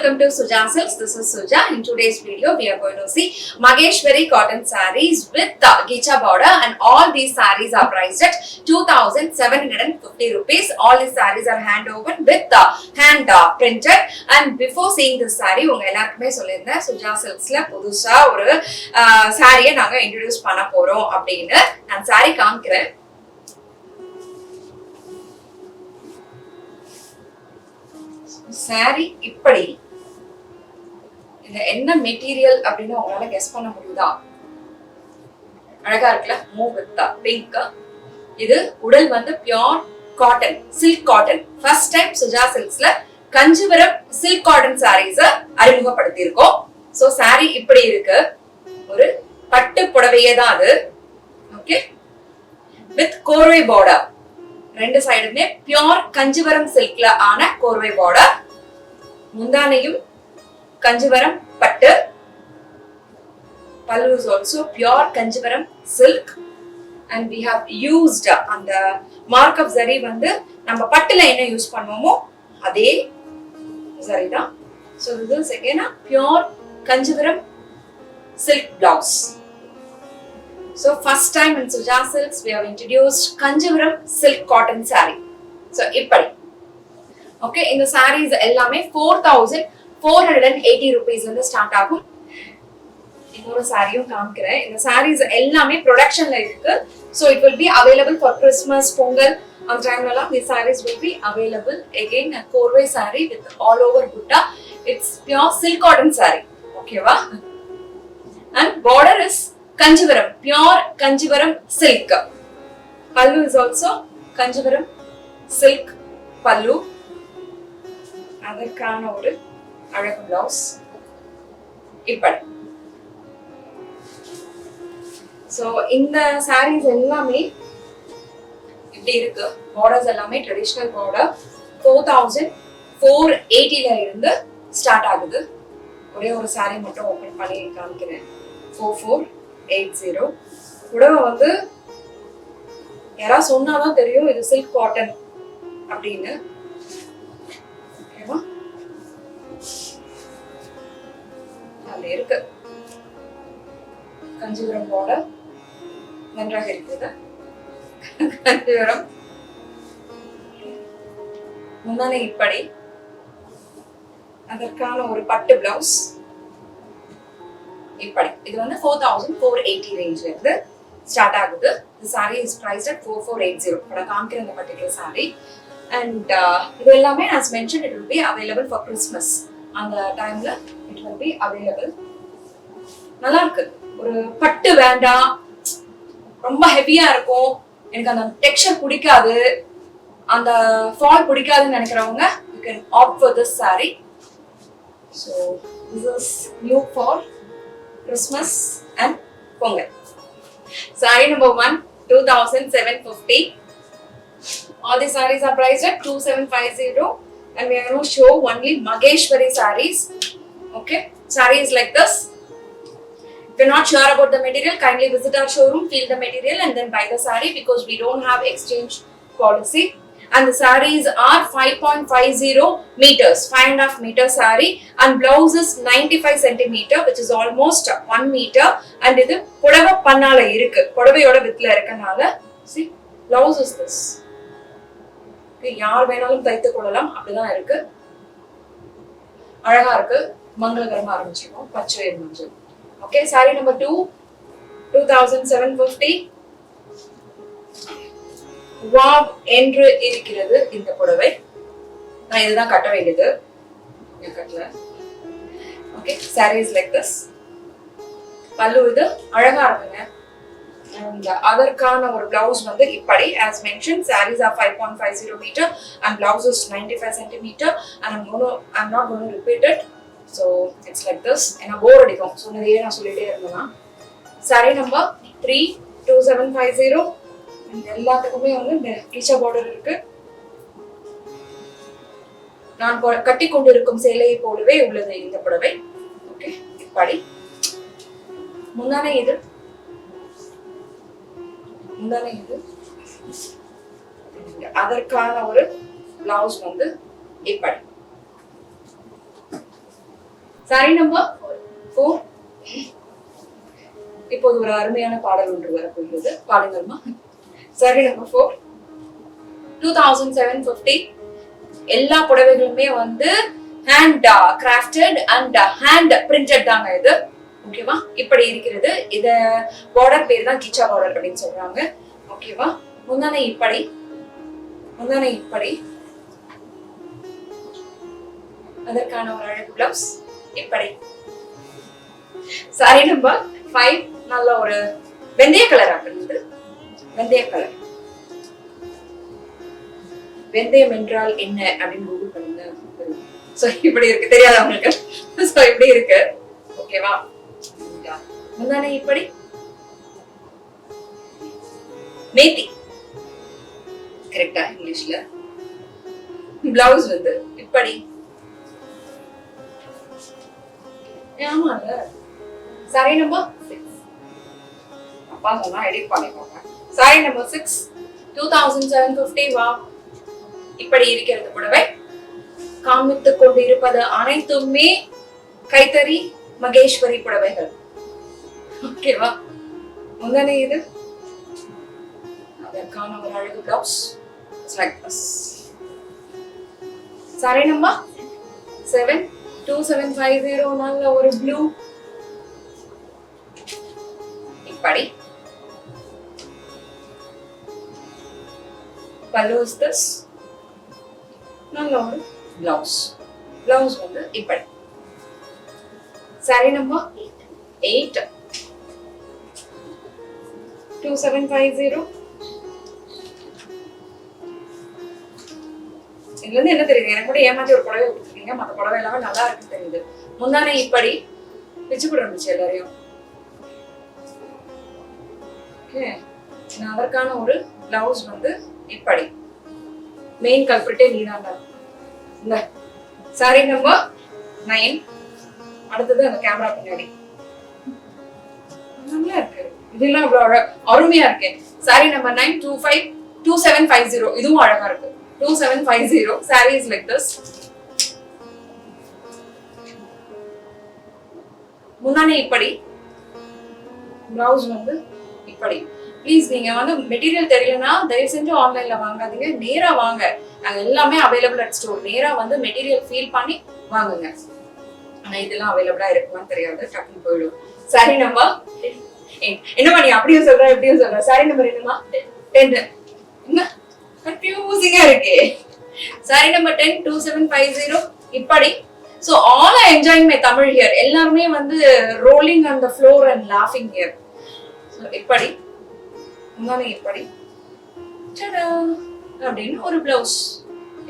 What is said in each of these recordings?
welcome to Suja Silks. This is Suja. In today's video, we are going to see Maheshwari cotton sarees with the Gicha border, and all these sarees are priced at 2,750 rupees. All these sarees are hand woven with the hand printed. And before seeing this saree, unga ellarkume sollirundha Suja Silks la pudusa oru saree naanga introduce panna porom appadinu. And saree kaamkiren. Sorry இப்படி இது என்ன material அப்படின்னு உங்களால guess பண்ண முடியுதா? அழகா இருக்குல்ல, move with pink. இது உடல் வந்து pure cotton, silk cotton. First time Suja சில்க்ஸ்ல கஞ்சிபுரம் சில்க் காட்டன் சாரீஸ் அறிமுகப்படுத்தி இருக்கோம். சோ சாரி இப்படி இருக்கு, ஒரு பட்டு புடவையே தான் அது. ஓகே, வித் கோர்வை பார்டர். ரெண்டு சைடுமே பியூர் கஞ்சிவரம் சில்க்ல ஆன கோர்வை பார்டர். முந்தானையும் கஞ்சிவரம் பட்டு. Pallu is also pure Kanjivaram silk, and we have used அந்த mark of zari வந்து நம்ம பட்டுல என்ன யூஸ் பண்ணுவோமோ அதே zari தான். So this is again a pure Kanjivaram silk blouse. So first time in Suja Silks we have introduced Kanjivaram silk cotton saree. So இப்படி. Okay, இந்த sarees எல்லாமே 4,480 rupees வந்து ஸ்டார்ட் ஆகும். இன்னொரு சாரியும் காமிக்கிறேன். இந்த sarees எல்லாமே ப்ரொடக்ஷன்ல இருக்கு. So it will be available for Christmas, Pongal. அந்த டைம்லலாம் these sarees will be available. Again a korvai saree with all over butta. It's pure silk cotton saree. Okay-வா? And border is Kanjivaram, pure Kanjivaram silk. Pallu is also Kanjivaram silk pallu. அதற்கான ஒரு அழகு blouse இப்படி. So இந்த sarees எல்லாமே இப்படி இருக்கு. Borders எல்லாமே traditional border. 4,480 ல இருந்து ஸ்டார்ட் ஆகுது. ஒரே ஒரு saree மட்டும் ஓபன் பண்ணி காமிக்கிறேன். 4480. புடவை வந்து யாரா சொன்னாதான் தெரியும் இது சில்க் காட்டன் அப்படின்னு. அதுல இருக்கு கஞ்சிபுரம் பார்டர் நன்றாக இருக்குது. கஞ்சிபுரம் முந்தானை இப்படி. அதற்கான ஒரு பட்டு பிளவுஸ் இப்படி. இது வந்து 4,480 ரேஞ்ச்ல இருந்து ஸ்டார்ட் ஆகுது. The saree is priced at 4,480. பட காமிக்கிற இந்த பர்టిక్యులர் saree. And இது எல்லாமே as mentioned it will be available for Christmas. அந்த டைம்ல it will be available. நல்லா இருக்கு. ஒரு பட்டு வேண்டாம், ரொம்ப ஹெவியா இருக்கும், எனக்கு அந்த டெக்ஸ்சர் பிடிக்காது, அந்த ஃபால் பிடிக்காதுன்னு நினைக்கிறவங்க you can opt for this saree. So this is new for Christmas and Pongal. Saree number 1, 2,750. All the sarees are priced at 2,750, and we are going to show only Maheshwari sarees. Okay, sarees like this. If you're not sure about the material, kindly visit our showroom, feel the material, and then buy the saree, because we don't have exchange policy. And the sarees are 5.50 meters, 5.5 meter saree, and blouse is 95 centimeter, which is almost 1 meter. And இது புடவை பண்ணால இருக்கு, புடவையோட வித்ல இருக்கனால. See, blouse is this. யார் வேணாலும் தைத்து கொள்ளலாம், அப்படிதான் இருக்கு. அழகா இருக்கு, மங்களகரமா ஆரம்பிச்சிருக்கோம். பச்சை மஞ்சள். Okay, sorry number 2, 2,750. வாவ் என்று இருக்கிறது இந்த புடவை. நான் இதுதான் கட்ட வேண்டியது, கட்டல. Okay, sarees like this. பல்லு இது அழகா இருக்குங்க. And அதற்கான ஒரு பிளவுஸ் வந்து இப்படி. As mentioned, sarees are 5.50 meter and blouse is 95 centimeter, and I'm not going to repeat it. So it's like this. என்ன போர் அடிக்கும் சொன்னதே நான் சொல்லிட்டே இருந்தேன்னா. saree number 3, 2,750. எல்லாத்துக்குமே வந்து இந்த கிச்சா பார்டர் இருக்கு. நான் கட்டி கொண்டிருக்கும் சேலையை போலவே உள்ளது இந்த புடவை. ஓகே, இப்படி. முந்தானை இது, முந்தானை இது. அதற்கான ஒரு பிளவுஸ் வந்து இப்படி. Sorry number 4. இப்போது ஒரு அருமையான பாடல் ஒன்று வரப்போகிறது, பாடுங்கள்மா. Sorry number 4, 2750. எல்லா புடவைகளுமே வந்து hand crafted and hand printed தாங்க இது. ஓகேவா? இப்படி இருக்கிறது. இத பார்டர் பேர் தான் கிச்சா பார்டர் அப்படின்னு சொல்றாங்க. ஓகேவா? முந்தானை இப்படி, அதற்கான ஒரு அழகு பிளவுஸ் இப்படி. சாரி நம்பர் 5, நல்ல ஒரு வெந்தய கலர் ஆகிறது. வெந்தய கலர். வெந்தயம் என்றால் என்ன அப்படின்னு கூகுள் பண்ணுங்க. சோ இப்படி இருக்கு, தெரியாத உங்களுக்கு. சோ இப்படி இருக்கு. ஓகேவா? முந்தானை இப்படி, மேத்தி கரெக்டா இங்கிலீஷ்ல. பிளவுஸ் வந்து இப்படி. ஆமாங்க. Sorry number 6. அப்பா சொன்னா எடிட் பண்ணிக்கோங்க. Sorry number 6, 2750. வா, இப்படி இருக்கிறது புடவை. காமித்துக் கொண்டு இருப்பது அனைத்துமே கைத்தறி மகேஸ்வரி புடவைகள். ஓகேவா? முந்தானை இது, அதற்கான ஒரு அழகு blouse like this. Sorry number 7, 2750. நல்ல ஒரு ப்ளூ இப்படி. பல்லு இஸ் திஸ். நல்ல ஒரு பிளவுஸ். பிளவுஸ் வந்து இப்படி. Sorry number 8, 2750. இதுல இருந்து என்ன தெரியுது? எனக்கு கூட ஏமாத்தி ஒரு புடவை கொடுத்துருக்கீங்க, மற்ற புடவை எல்லாமே நல்லா இருக்கு தெரியுது. முந்தானை இப்படி பிச்சு போட இருந்துச்சு எல்லாரையும். அதற்கான ஒரு பிளவுஸ் வந்து இப்படி. மெயின் கல்பிரிட்டே நீதாங்க. இந்த சாரி நம்பர் 9. அடுத்தது அந்த கேமரா பின்னாடி. நல்லா இருக்கு, இதெல்லாம் அருமையா இருக்கு. Sorry number 9, 2750. இதுவும் அழகா இருக்கு. 2750. Saree is like this. முந்தானை இப்படி, பிளவுஸ் வந்து இப்படி. ப்ளீஸ் நீங்க வந்து மெட்டீரியல் தெரியலனா தயவு செஞ்சு ஆன்லைன்ல வாங்காதீங்க, நேரா வாங்க. நாங்க எல்லாமே அவைலபிள் அட் ஸ்டோர். நேரா வந்து மெட்டீரியல் ஃபீல் பண்ணி வாங்குங்க. ஆனா இதெல்லாம் அவைலபிளா இருக்குமான்னு தெரியாது, டக்குன்னு போயிடும். சாரி நம்பர் என்னமா நீ அப்படியும் சொல்ற எப்படியும் சொல்ற? சாரி நம்பர் என்னமா? 10. என்ன கன்ஃபியூசிங்கா இருக்கே. Sorry number 10, 2750. இப்படி. So all are enjoying my Tamil here. எல்லாருமே வந்து rolling on the floor and laughing here. So இப்படி. முந்தானை இப்படி. டடா அப்படின்னு ஒரு பிளவுஸ்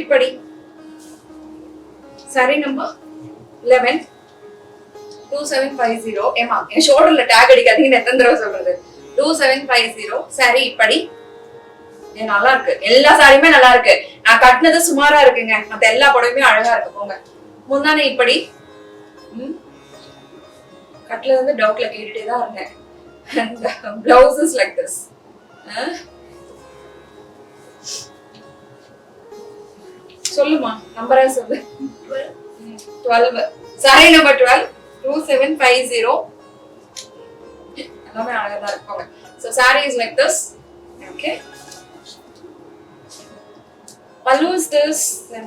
இப்படி. Sorry number 11, 2750. ஏமா என் ஷோல்டர்ல டேக் அடிக்காதீங்கன்னு எத்தனை தடவை சொல்றது? 2750. சாரி இப்படி. நல்லா இருக்கு, எல்லா சாரியுமே நல்லா இருக்கு. நான் கட்டினது சுமாரா இருக்குங்க, மத்த எல்லா புடவையுமே அழகா இருக்கு. போங்க. முந்தானை இப்படி. கட்டில வந்து டவுட்ல கேட்டுட்டே தான் இருந்தேன். Blouse is like this. சொல்லுமா, நம்பரா சொல்லு. 12. Sorry number 12, 2750. எல்லாமே அழகா தான் இருப்பாங்க. So saree is like this. Okay. Pallu is this.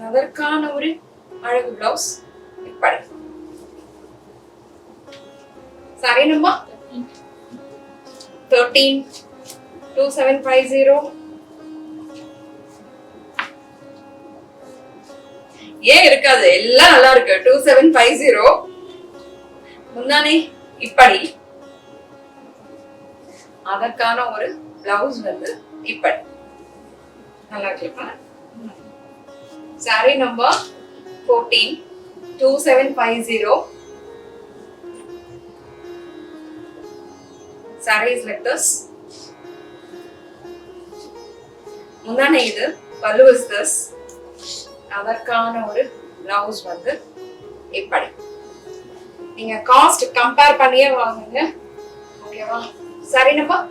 அதற்கான ஒரு அழகு பிளவுஸ் இப்படி. Sorry number 13, 2750. ஏன் இருக்காது? எல்லாம் நல்லா இருக்கு. 2750. முந்தானை இப்படி. அதற்கான ஒரு பிளவுஸ் வந்து இப்படி. நல்லா இருக்கு. Sorry number 14, 2750. Saree is like this. முந்தானை இது. பல்லு is this. அதற்கான ஒரு பிளவுஸ் வந்து இப்படி. நீங்க காஸ்ட் கம்பேர் பண்ணியே வாங்குங்க. ஓகேவா? Sorry number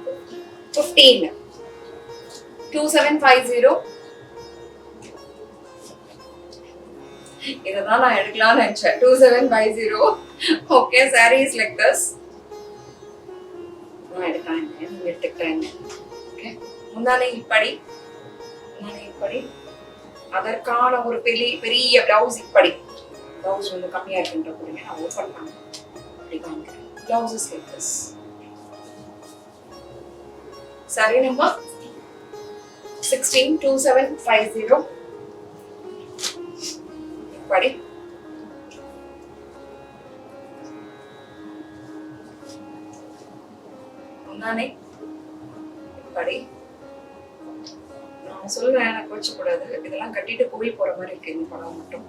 15, 2750. இததான் நான் எடுக்கலாம்னு நினைச்சேன். 2750. Okay, saree is like this. நான் எடுக்கிறேன், நீங்க எடுத்துக்கிட்டேன். ஓகே, முந்தானை இப்படி, அதற்கான ஒரு பெரிய பிளவுஸ் இப்படி. பிளவுஸ் வந்து கம்மியா இருக்குன்ற போதுங்க நான் ஓப்பன் பண்ணேன். அப்படி காமிக்கிறேன். Blouse is like this. Saree number 162750. இப்படி முந்தானை இப்படி. நான் சொல்றேன், எனக்கு வச்சக்கூடாது, இதெல்லாம் கட்டிட்டு போய் போற மாதிரி இருக்கு இந்த படம் மட்டும்.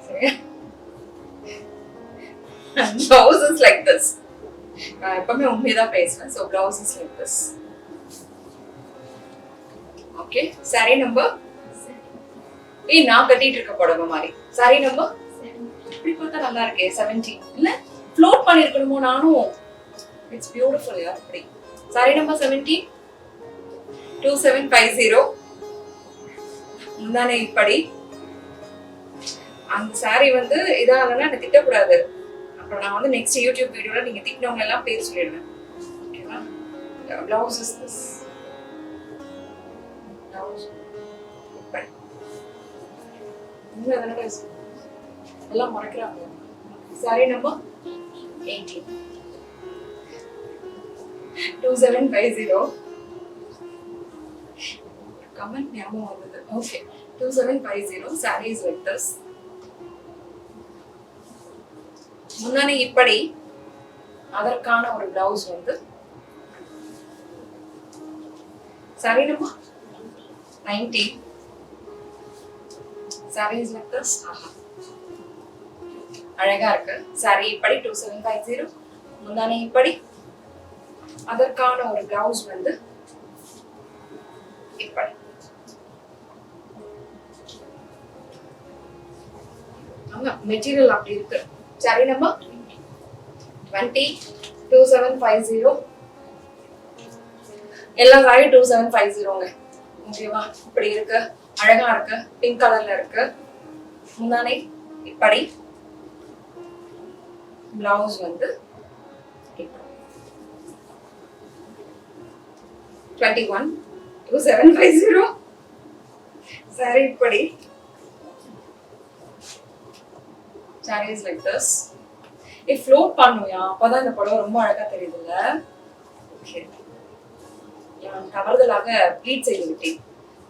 சரியா? Blouse is like this. நான் எப்பவுமே உண்மைதான் பேசுவேன். So blouse is like this. Okay, saree number. நான் கட்டிட்டு இருக்க புடவை மாதிரி. saree number. இப்படி பார்த்தா நல்லா இருக்கே. 70 இல்ல ஃப்ளோட் பண்ணிருக்கணுமோ நானும். It's beautiful யா அப்படி. saree number 70. 2750. முந்தானை இப்படி. அந்த saree வந்து இதானா எனக்கு திட்டக்கூடாது. அப்புறம் நான் வந்து நெக்ஸ்ட் யூடியூப் வீடியோல நீங்க திட்டினவங்க எல்லாம் பேர் சொல்லிடுவேன். ஓகேவா? Blouse is this. Blouse. இப்படி. எல்லாம் மறக்கிறாங்க. saree number 18. 2750. கமெண்ட் ஞாபகம் வந்தது. Okay, 2750. saree is like this. முன்னாடி இப்படி, அதற்கான ஒரு பிளவுஸ் வந்து saree number 90. saree is like this. அழகா இருக்கு. saree இப்படி 2750. முந்தானை இப்படி, அதற்கான ஒரு பிளவுஸ் வந்து இப்படி. மெட்டீரியல் அப்படி இருக்கு. saree number 20. 2750. எல்லா சாரியும் 2750ங்க. ஓகேவா? இப்படி இருக்கு, அழகா இருக்கு, பிங்க் கலர்ல இருக்கு. முந்தானை இப்படி, பிளவுஸ் வந்து 21. 2750. saree இப்படி. saree is like this. float பண்ணுவியா, அப்பதான் இந்த புடவை ரொம்ப அழகா தெரியுதுல்ல. ஓகே, நான் தவறுதலாக ப்ளீட் செய்து விட்டேன்.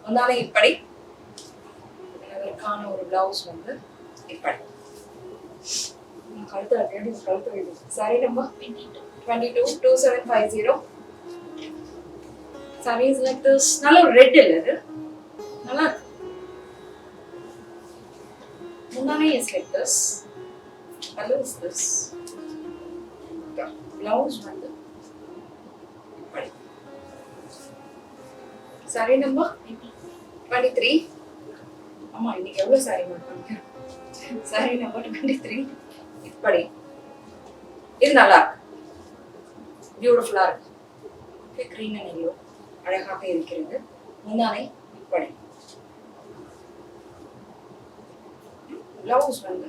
முந்தானை இப்படி, அதற்கான ஒரு பிளவுஸ் வந்து இப்படி. கழுத்துல தேடி கழுத்து வைது. saree number 22. 2750. saree is like this. நல்ல ஒரு ரெட் இல்ல இது, நல்லா இருக்கு. முந்தானை is like this. color is this. blouse வந்து இப்படி. saree number 23. ஆமா, இன்னைக்கு எவ்வளவு saree மாட்டாங்க. saree number 23. இப்படி. இது நல்லா இருக்கு, பியூட்டிஃபுல்லா இருக்கு. ஓகே, கிரீன் அண்ட் எல்லோ அழகாக இருக்கிறது. முந்தானை இப்படி. பிளவுஸ் வந்து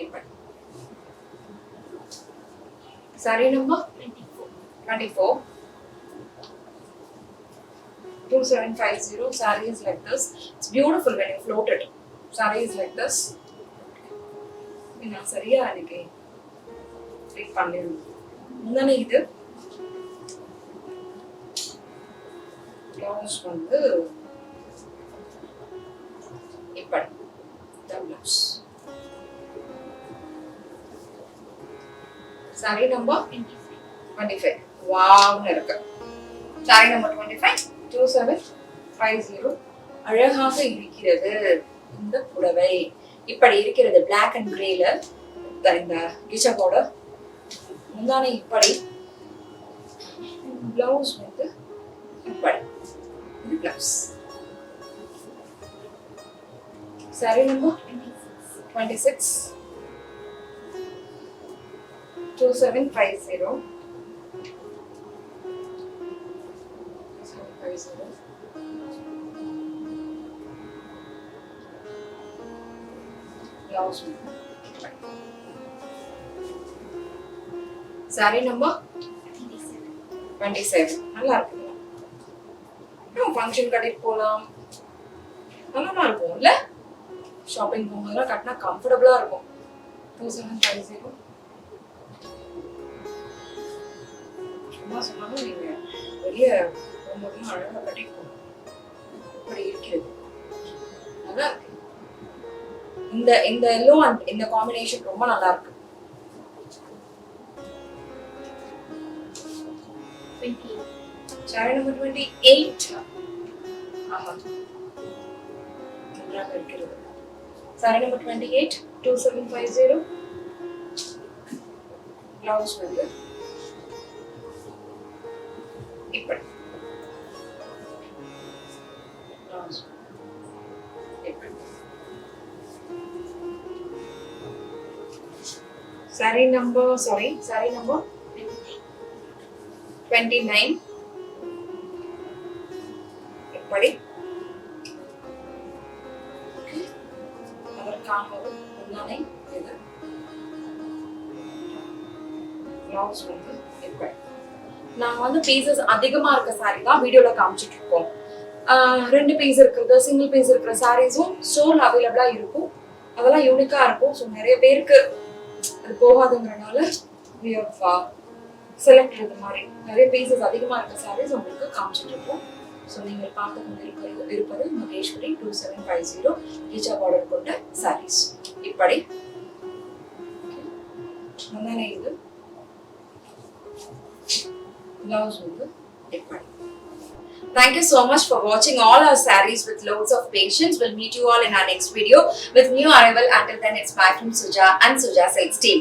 இப்படி. saree number 24. 2750. saree is like this. It's beautiful when you float it. saree is like this. நான் சரியா எனக்கு ட்ரீட் பண்ணிருந்தேன். முந்தானை இது, பிளவுஸ் வந்து இப்படி. Blouse saree number 25. வாவ்னு இருக்கு. saree number 25. 2750. அழகாக இருக்கிறது இந்த புடவை. இப்படி இருக்கிறது பிளாக் அண்ட் கிரேல. இந்த கிச்சகோட முந்தானை இப்படி, பிளவுஸ் வந்து இப்படி. இது blouse. saree number 26. 2750. Blouse. Saree number 27. நல்லா இருக்கு. நம்ம ஃபங்க்ஷன் கடைக்கு போலாம். நல்லா இருக்கும் இல்ல? ஷாப்பிங் போகும்போது கட்டினா கம்ஃபர்டபுளா இருக்கும். 2750. சும்மா சொன்னாலும் நீங்க வெளிய போகும்போது அழகா கட்டிட்டு போகணும். அப்படி இருக்கிறது. நல்லா இருக்கு. இந்த எல்லோ அண்ட் இந்த காம்பினேஷன் ரொம்ப நல்லா இருக்கு. 20. Saree number 28. ஆமா. நன்றாக இருக்கிறது. Saree number 28, 2750. Blouse வந்து இப்படி. Blouse. இப்படி. Saree number 29. இப்படி. அதற்கான ஒரு முன்னானை இது. Blouse வந்து இப்படி. நாங்க வந்து பீசஸ் அதிகமா இருக்க saree தான் வீடியோல காமிச்சிட்டு இருக்கோம். 2 பீஸ் இருக்குது, சிங்கிள் பீஸ் இருக்கிற சாரீஸும் ஸ்டோர்ல அவைலபிளா இருக்கும். அதெல்லாம் யூனிக்கா இருக்கும். ஸோ நிறைய பேருக்கு அது போகாதுங்கிறனால we have செலக்ட் இது மாதிரி நிறைய பீசஸ் அதிகமா இருக்க சாரீஸ் உங்களுக்கு காமிச்சிட்டு இருக்கோம். ஸோ நீங்கள் பார்த்து கொண்டு இருப்பது மகேஸ்வரி 2750 ரிச்சா பார்டர் கொண்ட சாரீஸ். இப்படி முன்னாடி இது பிளவுஸ் வந்து இப்படி. Thank you so much for watching all our sarees with loads of patience. We'll meet you all in our next video with new arrival. Until then, it's bye from Suja and Suja Silks team.